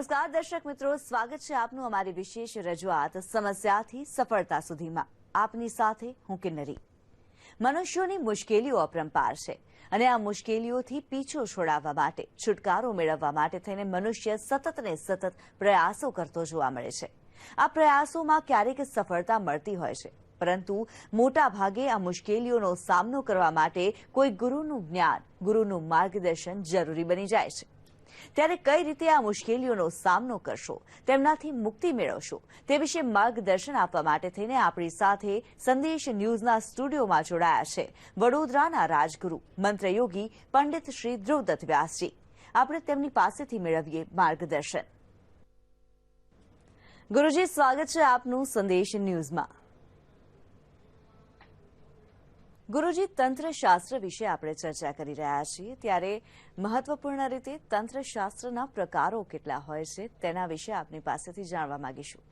નમસ્કાર દર્શક મિત્રો, સ્વાગત છે આપનું અમારી વિશેષ રજૂઆત સમસ્યાથી સફળતા સુધીમાં. આપની સાથે હું કિન્નરી. મનુષ્યોની મુશ્કેલીઓ અપરંપાર છે અને આ મુશ્કેલીઓથી પીછો છોડાવવા માટે, છુટકારો મેળવવા માટે થઈને મનુષ્ય સતત ને સતત પ્રયાસો કરતો જોવા મળે છે. આ પ્રયાસોમાં ક્યારેક સફળતા મળતી હોય છે, પરંતુ મોટા ભાગે આ મુશ્કેલીઓનો સામનો કરવા માટે કોઈ ગુરુનું જ્ઞાન, ગુરુનું માર્ગદર્શન જરૂરી બની જાય છે. ત્યારે કઈ રીતે આ મુશ્કેલીઓનો સામનો કરશો, તેમનાથી મુક્તિ મેળવશો, તે વિશે માર્ગદર્શન આપવા માટે થઈને આપણી સાથે સંદેશ ન્યૂઝના સ્ટુડિયોમાં જોડાયા છે વડોદરાના રાજગુરુ, મંત્રયોગી પંડિત શ્રી ધ્રુવદત્ત વ્યાસજી. આપણે તેમની પાસેથી મેળવીએ માર્ગદર્શન. ગુરુજી, સ્વાગત છે આપનું સંદેશ ન્યૂઝમાં. ગુરુજી, તંત્રશાસ્ત્ર વિશે આપણે ચર્ચા કરી રહ્યા છીએ, ત્યારે મહત્વપૂર્ણ રીતે તંત્રશાસ્ત્રના પ્રકારો કેટલા હોય છે તેના વિશે આપની પાસેથી જાણવા માંગીશું.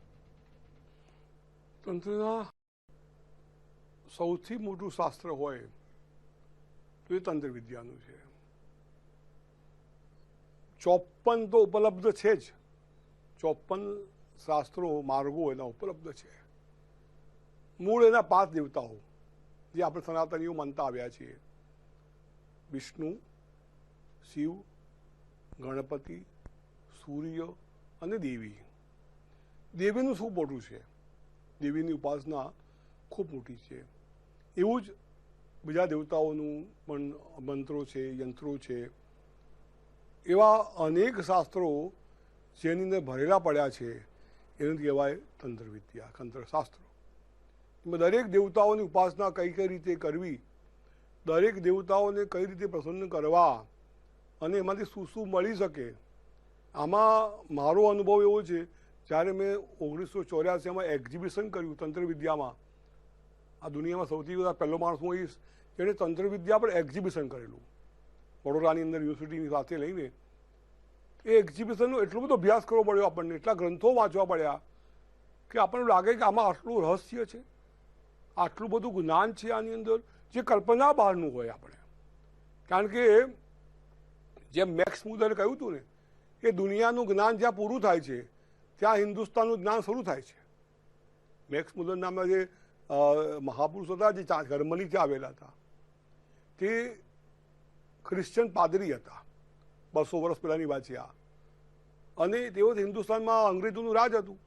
તંત્રના સૌથી મોટું શાસ્ત્ર હોય તો એ તંત્ર વિદ્યાનું છે. 54 તો ઉપલબ્ધ છે જ, 54 શાસ્ત્રો, માર્ગો એના ઉપલબ્ધ છે. મૂળ એના 5 દેવતાઓ જે આપણે સનાતનીઓ માનતા આવ્યા છીએ: વિષ્ણુ, શિવ, ગણપતિ, સૂર્ય અને દેવી. દેવીનું શું મોટું છે, દેવીની ઉપાસના ખૂબ મોટી છે. એવું જ બીજા દેવતાઓનું પણ મંત્રો છે, યંત્રો છે. એવા અનેક શાસ્ત્રો જેની અંદર ભરેલા પડ્યા છે એને કહેવાય તંત્ર વિદ્યા, તંત્રશાસ્ત્રો. દરેક દેવતાઓની ઉપાસના કઈ રીતે કરવી, દરેક દેવતાઓને કઈ રીતે પ્રસન્ન કરવા અને એમાંથી શું શું મળી શકે. આમાં મારો અનુભવ એવો છે, જ્યારે મેં 1984માં એક્ઝિબિશન કર્યું તંત્ર વિદ્યામાં. આ દુનિયામાં સૌથી વધારે પહેલો માણસ હું હોઈશ જેણે તંત્ર વિદ્યા પર એક્ઝિબિશન કરેલું, વડોદરાની અંદર યુનિવર્સિટીની સાથે લઈને. એ એક્ઝિબિશનનો એટલો બધો અભ્યાસ કરવો પડ્યો આપણને, એટલા ગ્રંથો વાંચવા પડ્યા કે આપણને લાગે કે આમાં આટલું રહસ્ય છે, આટલું બધું જ્ઞાન છે આની અંદર, જે કલ્પના બહારનું હોય આપણે. કારણ કે જેમ મેક્સ મુલરે કહ્યું હતું ને, કે દુનિયાનું જ્ઞાન જ્યાં પૂરું થાય છે ત્યાં હિન્દુસ્તાનનું જ્ઞાન શરૂ થાય છે. મેક્સ મુલર નામના જે મહાપુરુષ હતા, જે જર્મનીથી આવેલા હતા, તે ક્રિશ્ચન પાદરી હતા. 200 વર્ષ પહેલાની વાત છે આ. અને તેઓ હિન્દુસ્તાનમાં અંગ્રેજોનું રાજ હતું,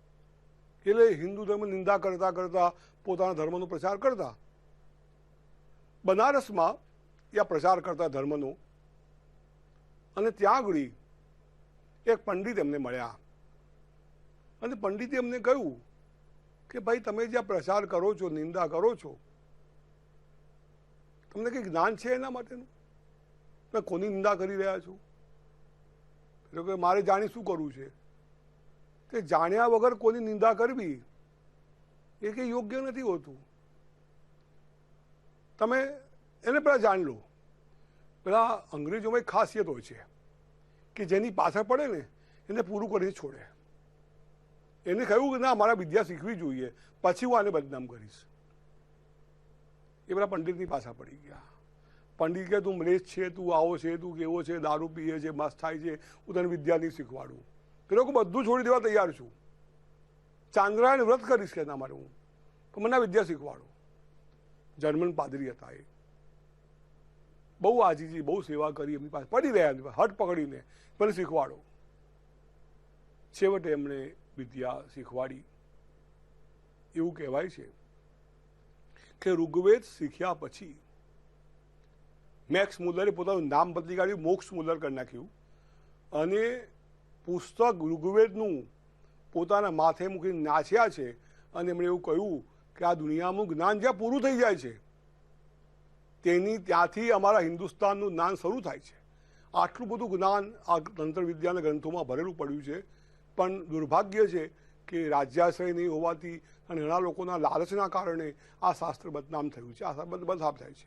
એટલે હિન્દુ ધર્મ નિંદા કરતા કરતા પોતાના ધર્મનો પ્રચાર કરતા. બનારસમાં એ પ્રચાર કરતા ધર્મનો, અને ત્યાં આગળ એક પંડિત એમને મળ્યા અને પંડિતે એમને કહ્યું કે ભાઈ, તમે જ્યાં પ્રચાર કરો છો, નિંદા કરો છો, તમને કંઈ જ્ઞાન છે એના માટેનું? તમે કોની નિંદા કરી રહ્યા છો? એટલે કે મારે જાણી શું કરવું છે? કે જાણ્યા વગર કોની નિંદા કરવી એ કંઈ યોગ્ય નથી હોતું. તમે એને પહેલાં જાણી લો. પેલા અંગ્રેજોમાં એક ખાસિયત હોય છે કે જેની પાછળ પડે ને એને પૂરું કરીને છોડે. એને કહ્યું કે ના, મારા વિદ્યા શીખવી જોઈએ, પછી હું આને બદનામ કરીશ. એ પેલા પંડિતની પાછળ પડી ગયા. પંડિત કહે, તું મ્લેચ્છ છે, તું આવો છે, તું કેવો છે, દારૂ પીએ છે, મસ્ત થાય છે, હું તને વિદ્યા નહીં શીખવાડું. એ લોકો બધું છોડી દેવા તૈયાર છું. ચાંદ્રાયણ વ્રત કરીશ કે ના મારે હું, તો મને વિદ્યા શીખવાડો. જર્મન પાદરી હતા. એ બહુ આજીજી, બહુ સેવા કરી, એમની પાસે પડી રહ્યા, હટ પકડીને મને શીખવાડો. છેવટે એમણે વિદ્યા શીખવાડી. એવું કહેવાય છે કે ઋગ્વેદ શીખ્યા પછી મેક્સ મુલરે પોતાનું નામ બદલી કાઢ્યું, મોક્ષ મુલર કરી નાખ્યું, અને પુસ્તક ઋગ્વેદનું પોતાના માથે મૂકીને નાચ્યા છે. અને એમણે એવું કહ્યું કે આ દુનિયાનું જ્ઞાન જ્યાં પૂરું થઈ જાય છે ત્યાંથી અમારા હિન્દુસ્તાનનું જ્ઞાન શરૂ થાય છે. આટલું બધું જ્ઞાન આ તંત્ર વિદ્યાના ગ્રંથોમાં ભરેલું પડ્યું છે. પણ દુર્ભાગ્ય છે કે રાજ્યાશ્રય નહીં હોવાથી અને ઘણા લોકોના લાલચના કારણે આ શાસ્ત્ર બદનામ થયું છે, આ શાસ્ત્ર બદનામ થાય છે.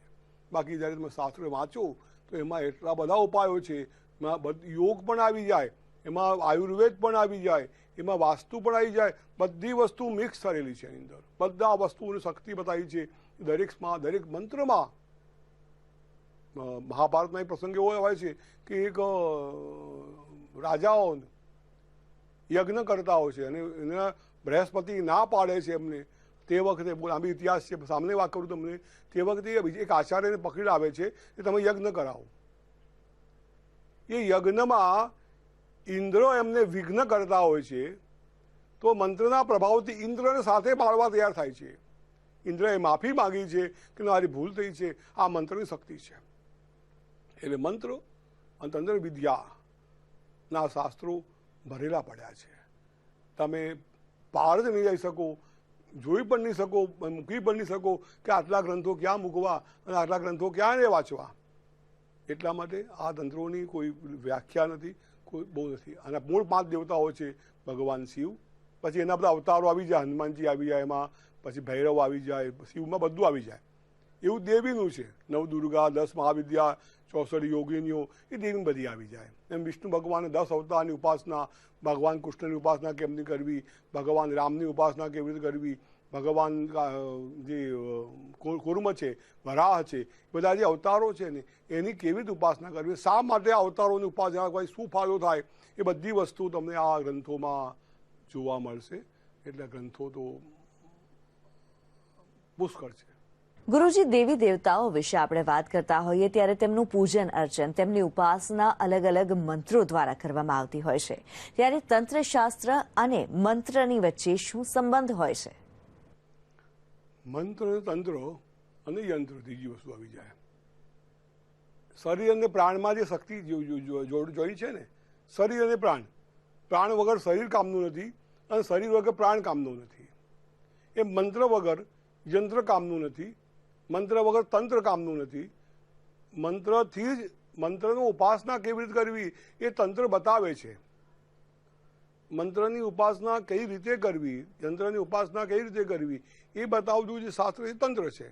બાકી જ્યારે તમે શાસ્ત્ર વાંચો તો એમાં એટલા બધા ઉપાયો છે, એમાં યોગ પણ આવી જાય, એમાં આયુર્વેદ પણ આવી જાય, એમાં વાસ્તુ પણ આવી જાય. બધી વસ્તુ મિક્સ કરેલી છે એની અંદર. બધા વસ્તુઓની શક્તિ બતાવી છે દરેક મંત્રમાં. મહાભારતના એક પ્રસંગ એવો હોય છે કે એક રાજાઓ યજ્ઞ કરતા હોય છે અને એના બૃહસ્પતિ ના પાડે છે એમને. તે વખતે બહુ લાંબી ઇતિહાસ છે, સામે વાત કરું તમને, તે વખતે એક આચાર્યને પકડી લાવે છે કે તમે યજ્ઞ કરાવો. એ યજ્ઞમાં ઇન્દ્ર એમને વિઘ્ન કરતા હોય છે, તો મંત્રના પ્રભાવથી ઇન્દ્રને સાથે મારવા તૈયાર થાય છે. ઇન્દ્રએ માફી માંગી છે કે મારી ભૂલ થઈ છે, આ મંત્રની શક્તિ છે. એટલે મંત્ર અને તંત્ર વિદ્યાના શાસ્ત્રો ભરેલા પડ્યા છે. તમે પાર જ નહીં જઈ શકો, જોઈ પણ નહીં શકો, મૂકી પણ નહીં શકો કે આટલા ગ્રંથો ક્યાં મૂકવા અને આટલા ગ્રંથો ક્યાં વાંચવા. એટલા માટે આ તંત્રોની કોઈ વ્યાખ્યા નથી, કોઈ બહુ નથી. અને મૂળ 5 દેવતાઓ છે ભગવાન શિવ, પછી એના બધા અવતારો આવી જાય, હનુમાનજી આવી જાય એમાં, પછી ભૈરવ આવી જાય, શિવમાં બધું આવી જાય. એવું દેવીનું છે, 9 દુર્ગા, 10 મહાવિદ્યા, 64 યોગિનીઓ, એ દેવી બધી આવી જાય. એમ વિષ્ણુ ભગવાને 10 અવતારની ઉપાસના, ભગવાન કૃષ્ણની ઉપાસના કેમની કરવી, ભગવાન રામની ઉપાસના કેવી રીતે કરવી, ભગવાન જે કુર્મ છે, વરાહ છે, બધા જે અવતારો છે ને એની કેવી રીતે ઉપાસના કરવી, શા માટે આ અવતારોની ઉપાસના કરવી, શું ફાયદો થાય, એ બધી વસ્તુ તમને આ ગ્રંથોમાં જોવા મળશે. એટલે ગ્રંથો તો પુષ્કળ છે. ગુરુજી, દેવી દેવતાઓ વિશે આપણે વાત કરતા હોઈએ ત્યારે તેમનું પૂજન અર્ચન, તેમની ઉપાસના અલગ અલગ મંત્રો દ્વારા કરવામાં આવતી હોય છે. ત્યારે તંત્રશાસ્ત્ર અને મંત્રની વચ્ચે શું સંબંધ હોય છે? મંત્ર, તંત્ર અને યંત્ર ત્રીજી વસ્તુ આવી જાય. શરીર અને પ્રાણમાં જે શક્તિ જોઈ છે ને, શરીર અને પ્રાણ, પ્રાણ વગર શરીર કામનું નથી અને શરીર વગર પ્રાણ કામનું નથી. એ મંત્ર વગર યંત્ર કામનું નથી, મંત્ર વગર તંત્ર કામનું નથી. મંત્રથી જ મંત્રનું ઉપાસના કેવી રીતે કરવી એ તંત્ર બતાવે છે. મંત્રની ઉપાસના કઈ રીતે કરવી, યંત્રની ઉપાસના કઈ રીતે કરવી એ બતાવતું જે શાસ્ત્ર એ તંત્ર છે.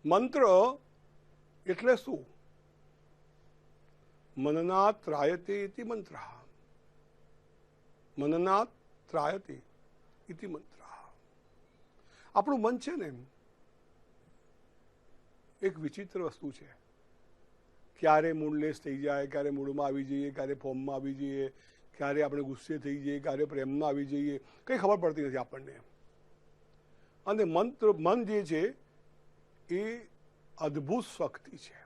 મંત્ર એટલે શું? મનનાત ત્રાયતે ઇતિ મંત્ર, મનનાત ત્રાયતે ઇતિ મંત્ર. આપણું મન છે ને એક વિચિત્ર વસ્તુ છે. ક્યારે મૂળલેસ થઈ જાય, ક્યારે મૂળમાં આવી જઈએ, ક્યારે ફોર્મમાં આવી જઈએ, ક્યારે આપણે ગુસ્સે થઈ જઈએ, ક્યારે પ્રેમમાં આવી જઈએ, કંઈ ખબર પડતી નથી આપણને. અને મન જે છે એ અદ્ભુત શક્તિ છે.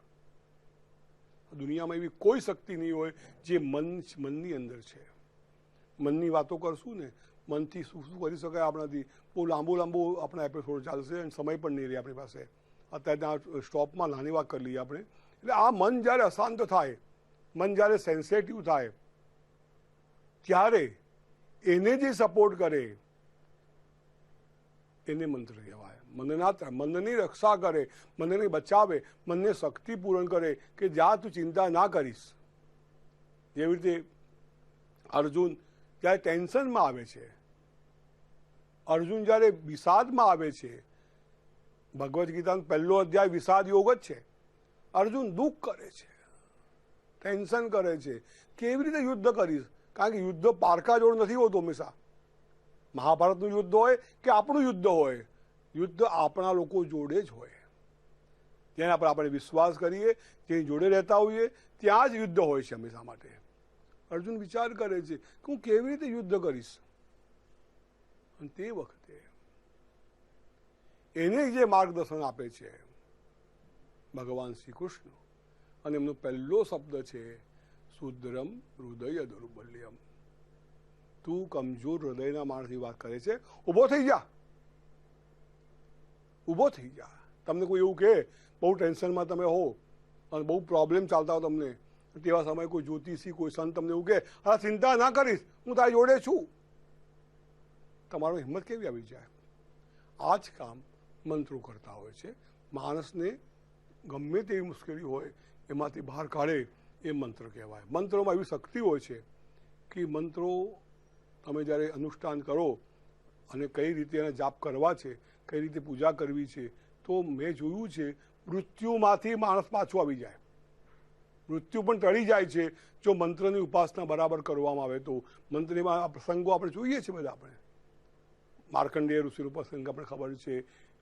દુનિયામાં એવી કોઈ શક્તિ નહીં હોય જે મનની અંદર છે. મનની વાતો કરશું ને, મનથી શું શું કરી શકાય આપણાથી, બહુ લાંબુ આપણા એપિસોડ ચાલશે અને સમય પણ નહીં રહે આપણી પાસે. અત્યારે ત્યાં સ્ટોપમાં નાની વાત કરી લઈએ આપણે. એટલે આ મન જ્યારે અશાંત થાય, મન જ્યારે સેન્સેટિવ થાય, ત્યારે એને જે સપોર્ટ કરે એને મંત્ર કહેવાય. મનની રક્ષા કરે, મનને બચાવે, મનને શક્તિ પૂરણ કરે કે જ્યાં તું ચિંતા ના કરીશ. જેવી રીતે અર્જુન જ્યારે ટેન્શનમાં આવે છે, અર્જુન જ્યારે વિષાદમાં આવે છે, ભગવદ્ ગીતાનો 1લો અધ્યાય વિષાદ યોગ જ છે. અર્જુન દુઃખ કરે છે, ટેન્શન કરે છે, કેવી રીતે યુદ્ધ કરીશ? કારણ કે યુદ્ધ પારકા જોડ નથી હોતું હંમેશા. મહાભારતનું યુદ્ધ હોય કે આપણું યુદ્ધ હોય, યુદ્ધ આપણા લોકો જોડે જ હોય. જેના પર આપણે વિશ્વાસ કરીએ, જેની જોડે રહેતા હોઈએ, ત્યાં જ યુદ્ધ હોય છે હંમેશા માટે. અર્જુન વિચાર કરે છે કે હું કેવી રીતે યુદ્ધ કરીશ. અને તે વખતે એને જે માર્ગદર્શન આપે છે ભગવાન શ્રી કૃષ્ણ, અને એમનો 1લો શબ્દ છે શુદ્રમ હૃદય દૌર્બલ્યમ. તું કમજોર હૃદયના માણસની વાત કરે છે, ઊભો થઈ જા, ઊભો થઈ જા. તમને કોઈ એવું કહે, બહુ ટેન્શનમાં તમે હો અને બહુ પ્રોબ્લેમ ચાલતા હો તમને, તેવા સમયે કોઈ જ્યોતિષી, કોઈ સંત તમને એવું કહે, હા ચિંતા ના કરીશ, હું તારી જોડે છું, તમારો હિંમત કેવી આવી જાય? આ જ કામ મંત્રો કરતા હોય છે. માણસને ગમે તેવી મુશ્કેલી હોય એમાંથી બહાર કાઢે એ મંત્ર કહેવાય. મંત્રોમાં એવી શક્તિ હોય છે કે મંત્રો તમે જ્યારે અનુષ્ઠાન કરો અને કઈ રીતે એના જાપ કરવા છે, કઈ રીતે પૂજા કરવી છે, તો મેં જોયું છે મૃત્યુમાંથી માણસ પાછો આવી જાય. મૃત્યુ પણ ટળી જાય છે જો મંત્રની ઉપાસના બરાબર કરવામાં આવે તો. મંત્રમાં આ પ્રસંગો આપણે જોઈએ છીએ બધા. આપણે માર્કંડેય ઋષિનો પ્રસંગ આપણે ખબર છે,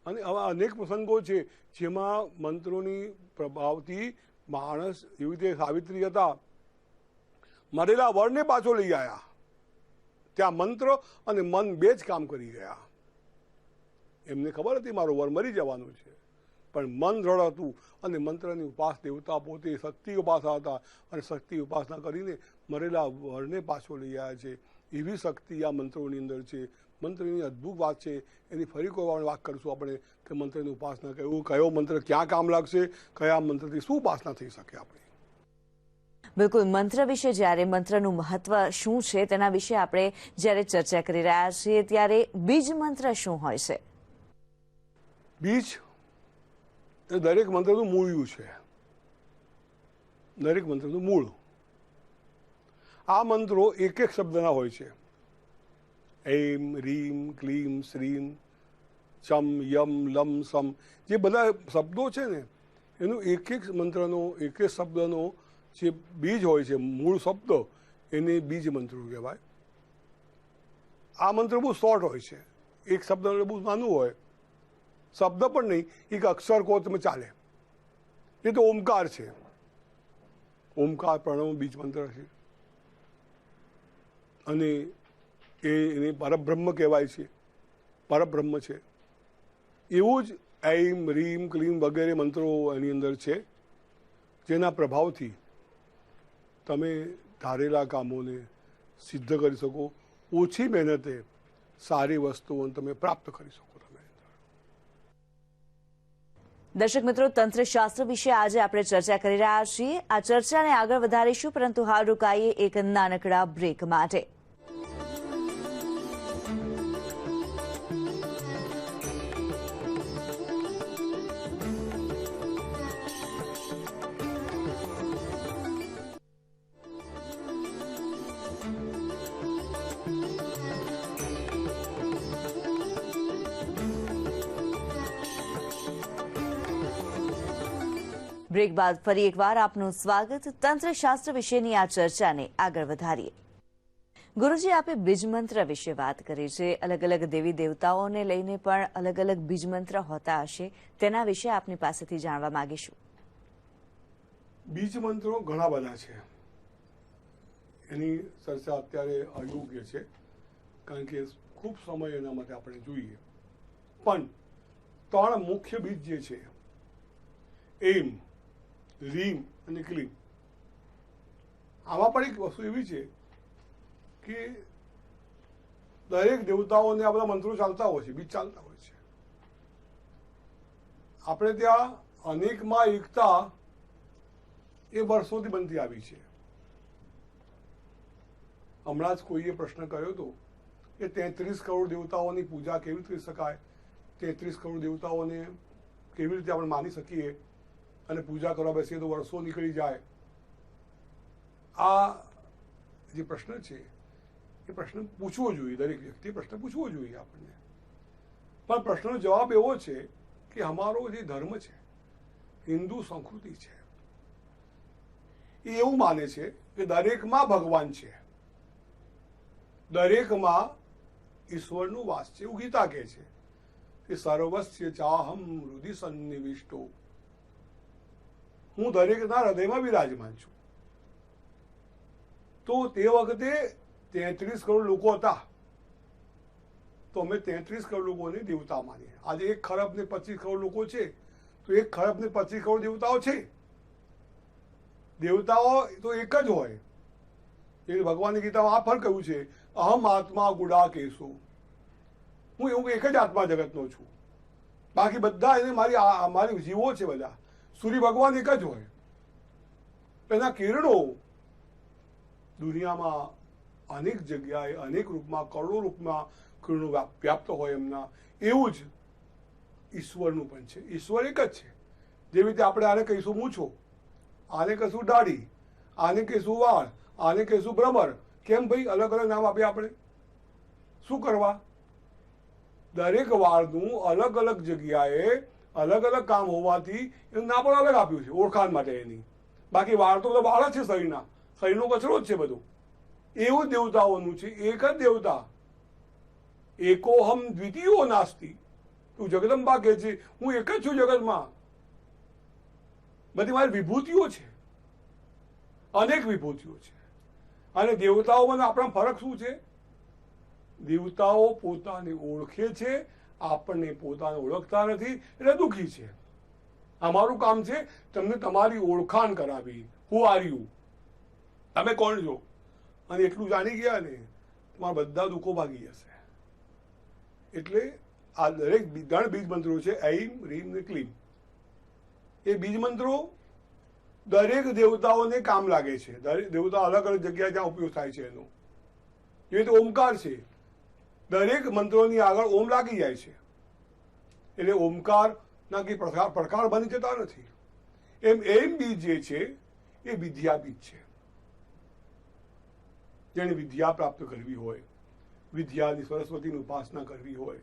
અને આવા અનેક પ્રસંગો છે જેમાં મંત્રોની પ્રભાવથી માણસ, એવી રીતે સાવિત્રી હતા, મરેલા વરને પાછો લઈ આવ્યા. ત્યાં મંત્ર અને મન બે જ કામ કરી ગયા. એમને ખબર હતી મારું વર મરી જવાનું છે, પણ મન દ્રઢ હતું અને મંત્રની ઉપાસ દેવતા પોતે શક્તિ ઉપાસના હતા અને શક્તિ ઉપાસના કરીને મરેલા વરને પાછો લઈ આવ્યા છે. એવી શક્તિ આ મંત્રોની અંદર છે. મંત્રની અદ્ભુત વાત છે. એની ફરી કોઈ વાર વાત કરીશું આપણે કે મંત્રની ઉપાસના કયો મંત્ર ક્યાં કામ લાગશે, કયા મંત્રથી શું ઉપાસના થઈ શકે આપણે. બિલકુલ, મંત્ર વિશે જ્યારે મંત્રનું મહત્વ શું છે તેના વિશે આપણે જ્યારે ચર્ચા કરી રહ્યા છીએ ત્યારે બીજ મંત્ર શું હોય છે? બીજ એ દરેક મંત્રનું મૂળિયું છે. દરેક મંત્રનું મૂળ. આ મંત્રો એક એક શબ્દના હોય છે. એમ, રીમ, ક્લીમ, શ્રીમ, ચમ, યમ, લમ, સમ, જે બધા શબ્દો છે ને એનું એક એક મંત્રનો એક એક શબ્દનો જે બીજ હોય છે, મૂળ શબ્દ, એને બીજ મંત્રો કહેવાય. આ મંત્ર બહુ શોર્ટ હોય છે. એક શબ્દ બહુ નાનું હોય, શબ્દ પણ નહીં, એક અક્ષર કહો તમે ચાલે. એ તો ઓમકાર છે. ઓમકાર પ્રણવ બીજ મંત્ર છે અને એને પરબ્રહ્મ કહેવાય છે, પરબ્રહ્મ છે. એવું જ એમ, રીમ, ક્લીમ વગેરે મંત્રો એની અંદર છે, જેના પ્રભાવથી તમે ધારેલા કામોને સિદ્ધ કરી શકો. ઓછી મહેનતે સારી વસ્તુઓ તમે પ્રાપ્ત કરી શકો. દર્શક મિત્રો, તંત્રશાસ્ત્ર વિશે આજે આપણે ચર્ચા કરી રહ્યા છીએ. આ ચર્ચાને આગળ વધારીશું, પરંતુ હાલ રોકાઈએ એક નાનકડા બ્રેક માટે. બ્રેક બાદ ફરી એકવાર આપનું સ્વાગત. તંત્રશાસ્ત્ર વિશેની આ ચર્ચાને આગળ વધારીએ. ગુરુજી, આપે બીજ મંત્ર વિશે વાત કરી છે. અલગ અલગ દેવી દેવતાઓને લઈને પણ અલગ અલગ બીજ મંત્ર હોતા હશે, તેના વિશે આપની પાસેથી જાણવા માંગીશું. બીજ મંત્રો ઘણા બધા છે. એની ચર્ચા અત્યારે અયોગ્ય છે, કારણ કે ખૂબ સમય એના માટે આપણે જોઈએ. પણ 3 મુખ્ય બીજ જે છે, એમ, રીમ અને ક્લીમ, આમાં પણ એક વસ્તુ એવી છે કે દરેક દેવતાઓને આ બધા મંત્રો ચાલતા હોય છે, બીજ ચાલતા હોય છે. આપણે ત્યાં અનેકમાં એકતા એ વર્ષોથી બનતી આવી છે. હમણાં જ કોઈએ પ્રશ્ન કર્યો હતો કે 33 કરોડ દેવતાઓની પૂજા કેવી રીતે કરી શકાય, 33 કરોડ દેવતાઓને કેવી રીતે આપણે માની શકીએ અને પૂજા કરવા બેસીએ તો વર્ષો નીકળી જાય. આ જે પ્રશ્ન છે એ પ્રશ્ન પૂછવો જોઈએ. દરેક વ્યક્તિ પ્રશ્ન પૂછવો જોઈએ આપણને. પણ પ્રશ્નનો જવાબ એવો છે કે અમારો જે ધર્મ છે, હિન્દુ સંસ્કૃતિ છે, એ એવું માને છે કે દરેકમાં ભગવાન છે, દરેકમાં ઈશ્વરનો વાસ છે. એવું ગીતા કહે છે કે સર્વસ્ય ચાહમ હૃદિ સન્નિવિષ્ટો, હું દરેકના હૃદયમાં બિરાજમાન છું. તો તે વખતે 33 કરોડ લોકો હતા, તો અમે 33 કરોડ લોકોને દેવતા માનીએ. આજે 1 ખરબ ને 25 કરોડ લોકો છે, તો 1 ખરબ ને 25 કરોડ દેવતાઓ છે. દેવતાઓ તો એક જ હોય. એ ભગવાનની ગીતામાં આ ફળ કહ્યું છે, અહમ આત્મા ગુડા કેશો, હું એવું એક જ આત્મા જગતનો છું. બાકી બધા એને મારી જીવો છે. બધા સૂર્ય ભગવાન એક જ હોય. એના કિરણો દુનિયામાં અનેક જગ્યાએ અનેક રૂપમાં કરોડો રૂપમાં કિરણો વ્યાપ્ત હોય એમના. એવું જ ઈશ્વરનું પણ છે. ઈશ્વર એક જ છે. જેવી રીતે આપણે આને કહીશું મૂછો, આને કહીશું દાઢી, આને કહીશું વાળ, આને કહીશું ભ્રમર. કેમ ભાઈ અલગ અલગ નામ આપીએ આપણે? શું કરવા? દરેક વાળનું અલગ અલગ જગ્યાએ અલગ અલગ કામ હોવાથી એનું નામ પણ અલગ આપ્યું છે, ઓળખાણ માટે એની. બાકી વાળ તો બધા વાળ જ છે શરીરના, શરીરનો કચરો જ છે બધો. એવું દેવતાઓનું છે. એક જ દેવતા, એકોહમ દ્વિતીયો નાસ્તિ. તું જગદંબા કહે છે હું એક જ છું જગતમાં. બધી મારી વિભૂતિઓ છે, અનેક વિભૂતિઓ છે. અને દેવતાઓમાં આપણા ફરક શું છે? દેવતાઓ પોતાને ઓળખે છે, આપણને પોતાને ઓળખતા નથી એટલે દુઃખી છે. અમારું કામ છે તમને તમારી ઓળખાણ કરાવી. હુ આર યુ, તમે કોણ છો, અને એટલું જાણી ગયા ને તમારા બધા દુઃખો ભાગી જશે. એટલે આ દરેક 3 બીજ મંત્રો છે, ઐમ રીમ ને ક્લીમ. એ બીજ મંત્રો દરેક દેવતાઓને કામ લાગે છે. દરેક દેવતા અલગ અલગ જગ્યાએ ત્યાં ઉપયોગ થાય છે એનો. એ તો ઓમકાર છે, દરેક મંત્રોની આગળ ઓમ લાગી જાય છે એટલે ઓમકારના કંઈ પ્રકાર બની જતા નથી. એમ બીજ જે છે એ વિદ્યા બીજ છે. જેને વિદ્યા પ્રાપ્ત કરવી હોય, વિદ્યાની સરસ્વતીની ઉપાસના કરવી હોય,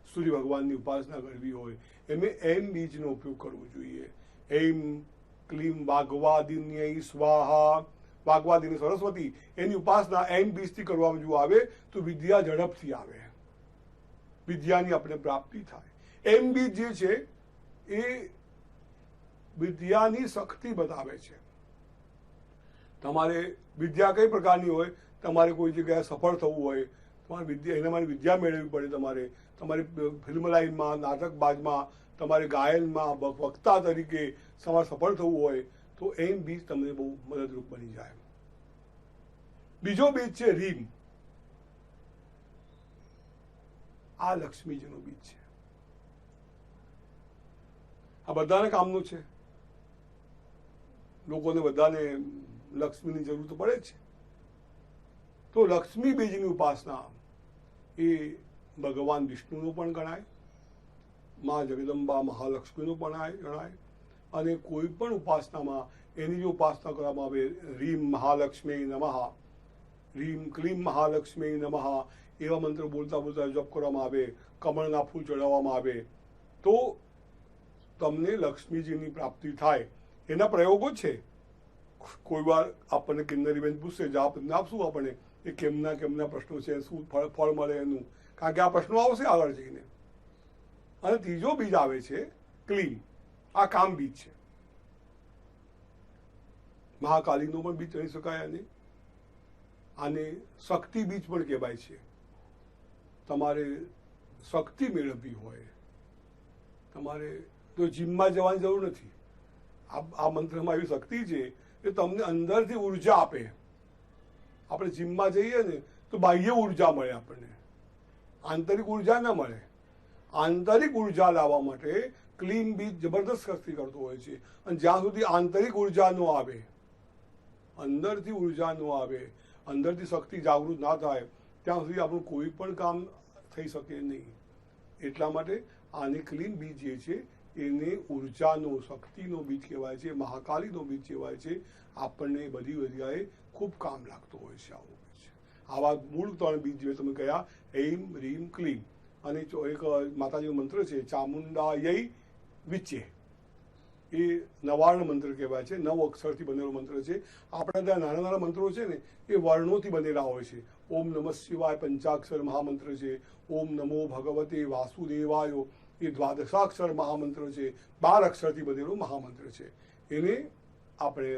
સૂર્ય ભગવાનની ઉપાસના કરવી હોય, એમે એમ બીજનો ઉપયોગ કરવો જોઈએ. એમ ક્લીમ વાગ્વાદિન્યય સ્વાહા, વાગ્વાદિની સરસ્વતી, એની ઉપાસના એમ બીજથી કરવામાં જો આવે તો વિદ્યા ઝડપથી આવે, વિદ્યાની આપણે પ્રાપ્તિ થાય. એમ બીજ જે છે એ વિદ્યાની શક્તિ બતાવે છે. તમારે વિદ્યા કઈ પ્રકારની હોય, તમારે કોઈ જગ્યાએ સફળ થવું હોય, તમારે વિદ્યા એના માટે વિદ્યા મેળવવી પડે. તમારી ફિલ્મ લાઈનમાં, નાટકબાજમાં, તમારે ગાયનમાં, વક્તા તરીકે તમારે સફળ થવું હોય તો એમ બીજ તમને બહુ મદદરૂપ બની જાય. બીજો બીજ છે રીમ. આ લક્ષ્મીજીનો બીજ છે. આ બધાને કામનું છે. લોકોને બધાને લક્ષ્મીની જરૂર તો પડે જ છે. તો લક્ષ્મી બીજની ઉપાસના એ ભગવાન વિષ્ણુનું પણ ગણાય, મા જગદંબા મહાલક્ષ્મીનું પણ ગણાય. અને કોઈ પણ ઉપાસનામાં એની જો ઉપાસના કરવામાં આવે, રીમ મહાલક્ષ્મી નમઃ, રીમ ક્લીમ મહાલક્ષ્મી નમઃ એવા મંત્ર બોલતા બોલતા જપ કરવામાં આવે, કમળના ફૂલ ચડાવવામાં આવે તો તમને લક્ષ્મીજીની પ્રાપ્તિ થાય. એના પ્રયોગો છે. કોઈ વાર આપણને કિન્નરીબેન પૂછશે, જવાબ આપશું આપણે એ કેમના પ્રશ્નો છે, શું ફળ મળે એનું, કારણ કે આ પ્રશ્નો આવશે આગળ જઈને. અને ત્રીજો બીજ આવે છે ક્લીમ. આ કામ બીજ છે. મહાકાલીનો પણ બીજ કહી શકાય. આને શક્તિ બીજ પણ કહેવાય છે. તમારે શક્તિ મેળવવી હોય, તમારે તો જીમમાં જવાની જરૂર નથી. આ મંત્રમાં એવી શક્તિ છે કે તમને અંદરથી ઉર્જા આપે. આપણે જીમમાં જઈએ ને તો બાહ્ય ઉર્જા મળે, આપણને આંતરિક ઉર્જા ન મળે. આંતરિક ઉર્જા લાવવા માટે ક્લીન બીજ જબરદસ્ત શક્તિ કરતો હોય છે. અને જ્યાં સુધી આંતરિક ઉર્જા ન આવે, અંદરથી ઉર્જા ન આવે, અંદરથી શક્તિ જાગૃત ના થાય ત્યાં સુધી આપણું કોઈ પણ કામ થઈ શકે નહીં. એટલા માટે આને ક્લીન બીજ જે છે એને ઉર્જાનો, શક્તિનો બીજ કહેવાય છે, મહાકાલીનો બીજ કહેવાય છે. આપણને બધી જગ્યાએ ખૂબ કામ લાગતો હોય છે આવો બીજ. આવા મૂળ 3 બીજ જે તમે કહ્યા, એમ રીમ ક્લીમ. અને એક માતાજીનો મંત્ર છે ચામુંડાયય વિચે, એ નવાર્ણ મંત્ર કહેવાય છે. 9 અક્ષરથી બનેલો મંત્ર છે. આપણા ત્યાં નાના મંત્રો છે ને એ વર્ણોથી બનેલા હોય છે. ઓમ નમઃ શિવાય પંચાક્ષર મહામંત્ર છે. ઓમ નમો ભગવતે વાસુદેવાય એ 12 મહામંત્ર છે. 12 અક્ષરથી બનેલો મહામંત્ર છે. એને આપણે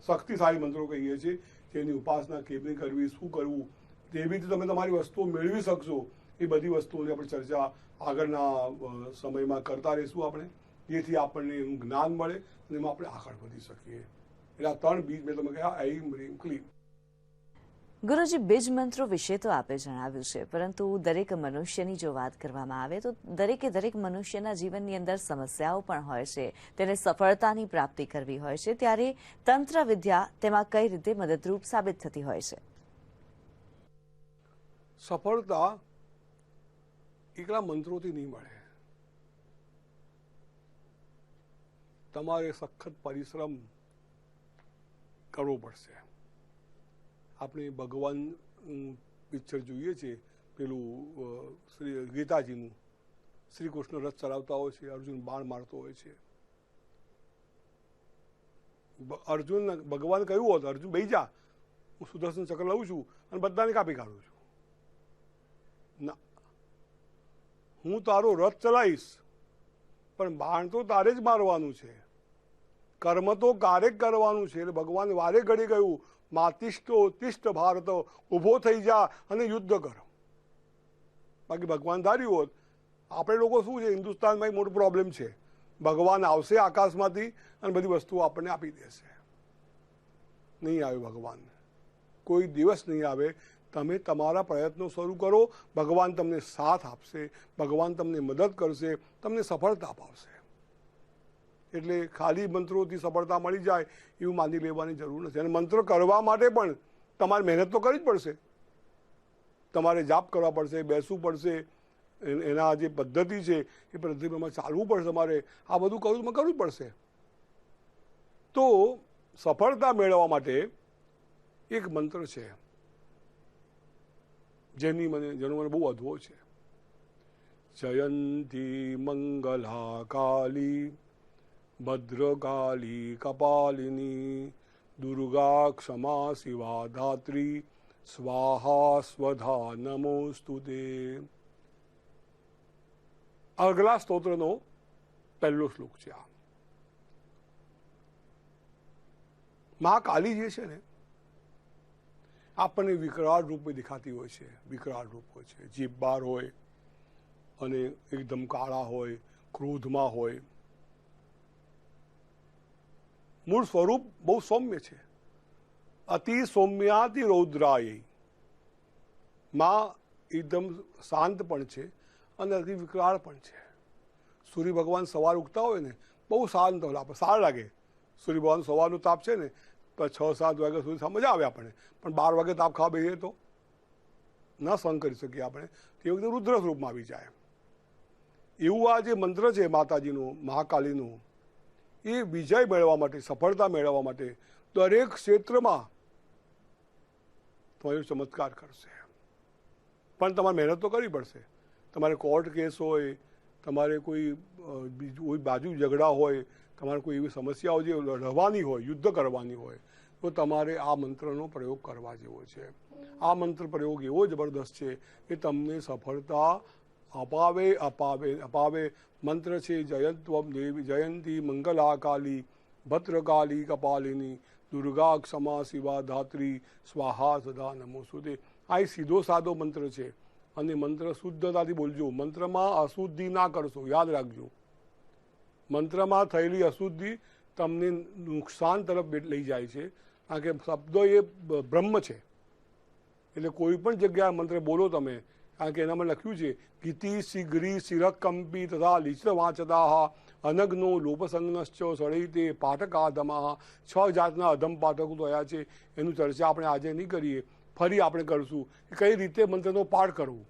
શક્તિશાળી મંત્રો કહીએ છીએ. જેની ઉપાસના કેવી કરવી, શું કરવું, તેવી રીતે તમે તમારી વસ્તુઓ મેળવી શકશો. એ બધી વસ્તુઓની આપણે ચર્ચા આગળના સમયમાં કરતા રહીશું આપણે, જેથી આપણને એનું જ્ઞાન મળે અને એમાં આપણે આગળ વધી શકીએ. એટલે આ 3 બીજ મેં તમે કહ્યા, ઐમ રીમ ક્લીમ. ગુરુજી, બીજ મંત્રો વિશે તો આપે જણાવ્યું છે, પરંતુ દરેક મનુષ્યની જો વાત કરવામાં આવે તો દરેક મનુષ્યના જીવનની અંદર સમસ્યાઓ પણ હોય છે. તેને સફળતાની પ્રાપ્તિ કરવી હોય છે, ત્યારે તંત્ર વિદ્યા તેમાં કઈ રીતે મદદરૂપ સાબિત થતી હોય છે? સફળતા એકલા મંત્રોથી નહીં મળે. તમારે સખત પરિશ્રમ કરવો પડશે. આપણે ભગવાન પિક્ચર જોઈએ છે, પેલું શ્રી ગીતાજીનું. શ્રી કૃષ્ણ રથ ચલાવતા હોય છે, અર્જુન બાણ મારતો હોય છે. અર્જુન ભગવાન કહ્યું હોત, અર્જુન બેહી જા, હું સુદર્શન ચક્ર લઉં છું અને બધાને કાપી કાઢું છું. ના, હું તારો રથ ચલાવીશ પણ બાણ તો તારે જ મારવાનું છે, કર્મ તો કારે જ કરવાનું છે. એટલે ભગવાન વારે ઘડી કહ્યું, માતિષ્ઠો તિષ્ઠ ભારત, ઊભો થઈ જા અને યુદ્ધ કરો. બાકી ભગવાન ધાર્યું હોત, આપણે લોકો શું છે, હિન્દુસ્તાનમાં એક મોટો પ્રોબ્લેમ છે, ભગવાન આવશે આકાશમાંથી અને બધી વસ્તુઓ આપણને આપી દેશે. નહીં આવે ભગવાન, કોઈ દિવસ નહીં આવે. તમે તમારા પ્રયત્નો શરૂ કરો, ભગવાન તમને સાથ આપશે, ભગવાન તમને મદદ કરશે, તમને સફળતા અપાવશે. એટલે ખાલી મંત્રોથી સફળતા મળી જાય એવું માની લેવાની જરૂર નથી. અને મંત્ર કરવા માટે પણ તમારે મહેનત તો કરવી જ પડશે. તમારે જાપ કરવા પડશે, બેસવું પડશે, એના જે પદ્ધતિ છે એ પદ્ધતિમાં ચાલવું પડશે. તમારે આ બધું કરવું જ પડશે. તો સફળતા મેળવવા માટે એક મંત્ર છે જેનો મને બહુ અદભો છે. જયંતી મંગલા કાલી ભદ્રકાલી કપાલિની દુર્ગા ક્ષમા શિવા ધાત્રી સ્વાહા સ્વધા નમોસ્તુતે. અગલા સ્તોત્રનો પહેલો શ્લોક છે. આ મહાકાલી જે છે ને, આપણને વિકરાળ રૂપે દેખાતી હોય છે. વિકરાળ રૂપ હોય છે, જીભ બાર હોય અને એકદમ કાળા હોય, ક્રોધમાં હોય. મૂળ સ્વરૂપ બહુ સૌમ્ય છે. અતિ સૌમ્યાતિ રૌદ્રાય. માં એકદમ શાંત પણ છે અને અતિ વિકરાળ પણ છે. સૂર્ય ભગવાન સવાર ઉગતા હોય ને, બહુ શાંત સારા લાગે. સૂર્ય ભગવાન સવારનું તાપ છે ને, 6-7 વાગ્યા સુધી મજા આવે આપણને, પણ 12 વાગે તાપ ખાવા બેસીએ તો ન સહન કરી શકીએ આપણે. તે વખતે રુદ્ર સ્વરૂપમાં આવી જાય. એવું આ જે મંત્ર છે માતાજીનું, મહાકાલીનું, એ વિજય મેળવવા માટે, સફળતા મેળવવા માટે દરેક ક્ષેત્રમાં તમારો ચમત્કાર કરશે. પણ તમારે મહેનત તો કરવી પડશે. તમારે કોર્ટ કેસ હોય, તમારે કોઈ બાજુ ઝઘડા હોય, તમારે કોઈ એવી સમસ્યાઓ જે લડવાની હોય, યુદ્ધ કરવાની હોય, તો તમારે આ મંત્રનો પ્રયોગ કરવા જેવો છે. આ મંત્ર પ્રયોગ એવો જબરદસ્ત છે કે તમને સફળતા અપાવે. મંત્ર છે જયંત્વમ દેવી જયંતી મંગલા કાલી ભદ્રકાલી કપાલિની દુર્ગા ક્ષમા શિવા ધાત્રી સ્વાહા સદા નમોસ્તુતે. આ એક સીધો સાદો મંત્ર છે અને મંત્ર શુદ્ધતાથી બોલજો. મંત્રમાં અશુદ્ધિ ના કરશો, યાદ રાખજો. મંત્રમાં થયેલી અશુદ્ધિ તમને નુકસાન તરફ લઈ જાય છે. કારણ કે શબ્દો એ બ્રહ્મ છે, એટલે કોઈ પણ જગ્યાએ મંત્ર બોલો તમે, કારણ કે એનામાં લખ્યું છે ગીતિ શીઘ્રી શિરકંપી તથા લીચ વાંચતા અનગ્નો લોપસંગશ્ચ સળિતે પાઠકાધમા. 6 જાતના અધમ પાઠકો થયા છે. એનું ચર્ચા આપણે આજે નહીં કરીએ, ફરી આપણે કરશું. કઈ રીતે મંત્રનો પાઠ કરવું,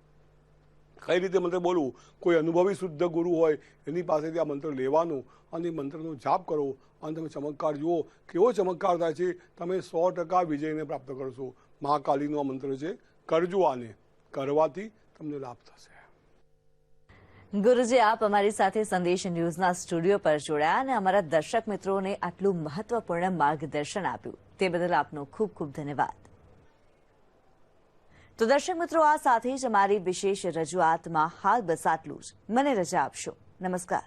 કઈ રીતે મંત્ર બોલવું. કોઈ અનુભવી શુદ્ધ ગુરુ હોય એની પાસેથી આ મંત્ર લેવાનું અને મંત્રનો જાપ કરો અને તમે ચમત્કાર જુઓ. કેવો ચમત્કાર થાય છે, તમે 100% વિજયને પ્રાપ્ત કરશો. મહાકાલીનો આ મંત્ર છે, કરજો. આને કરવાથી તમને લાભ થશે. ગુરુજી, આપ અમારી સાથે સંદેશ ન્યૂઝના સ્ટુડિયો પર જોડાયા અને અમારા દર્શક મિત્રોને આટલું મહત્વપૂર્ણ માર્ગદર્શન આપ્યું, તે બદલ આપનો ખૂબ ખૂબ ધન્યવાદ. તો દર્શક મિત્રો, આ સાથે જ અમારી વિશેષ રજૂઆતમાં હાલ બસ આટલું જ. મને રજા આપશો. નમસ્કાર.